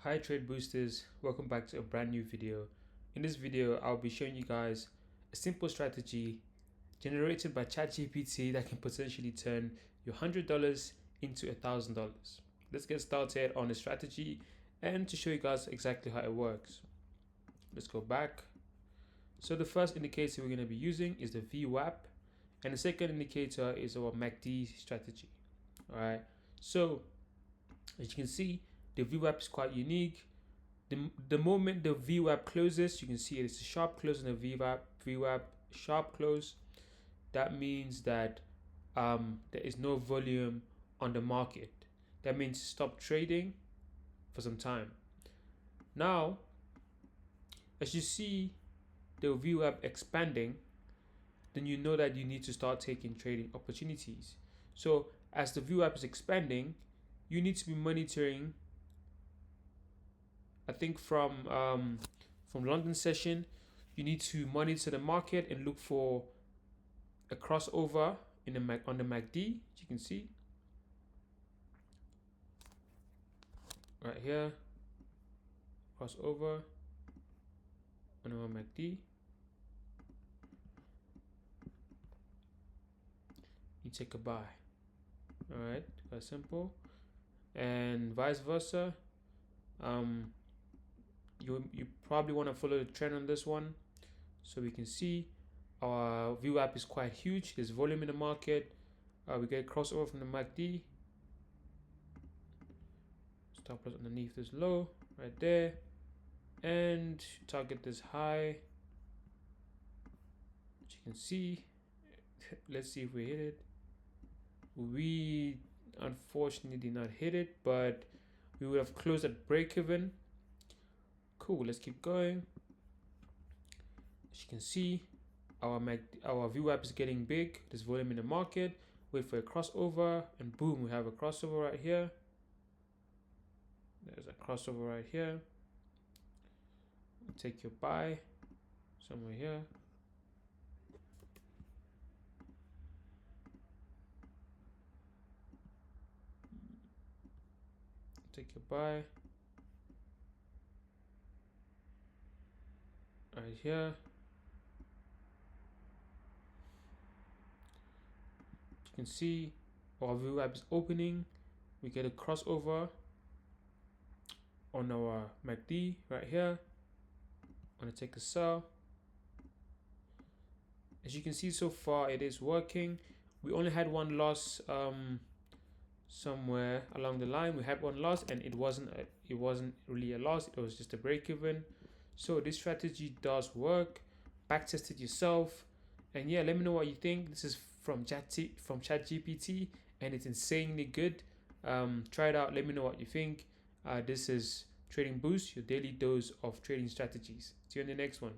Hi trade boosters, welcome back to a brand new video. In this video I'll be showing you guys a simple strategy generated by ChatGPT that can potentially turn your $100 into $1,000. Let's get started on the strategy and to show you guys exactly how it works. Let's go back. So the first indicator we're going to be using is the VWAP, and the second indicator is our MACD strategy. Alright, so as you can see, the VWAP is quite unique. The moment the VWAP closes, you can see it's a sharp close on the VWAP sharp close. That means that there is no volume on the market. That means stop trading for some time. Now, as you see the VWAP expanding, then you know that you need to start taking trading opportunities. So as the VWAP is expanding, you need to be monitoring. I think from London session, you need to monitor the market and look for a crossover in the on the MACD. As you can see right here, crossover on our MACD. You take a buy. All right, quite simple. And vice versa. You probably want to follow the trend on this one. So we can see our VWAP is quite huge. There's volume in the market. We get crossover from the MACD. Stop loss underneath this low right there, and target this high. As you can see, let's see if we hit it. We unfortunately did not hit it, but we would have closed at break even. Cool, let's keep going. As you can see, our VWAP is getting big. There's volume in the market. Wait for a crossover, and boom, we have a crossover right here. There's a crossover right here. Take your buy somewhere here. Take your buy right here. You can see our VWAP is opening. We get a crossover on our MACD right here. I'm gonna take a sell. As you can see, so far it is working. We only had one loss somewhere along the line. We had one loss, and it wasn't really a loss. It was just a break even. So this strategy does work. Back test it yourself, and yeah, let me know what you think. This is from ChatGPT, and it's insanely good. Try it out. Let me know what you think. This is Trading Boost, your daily dose of trading strategies. See you in the next one.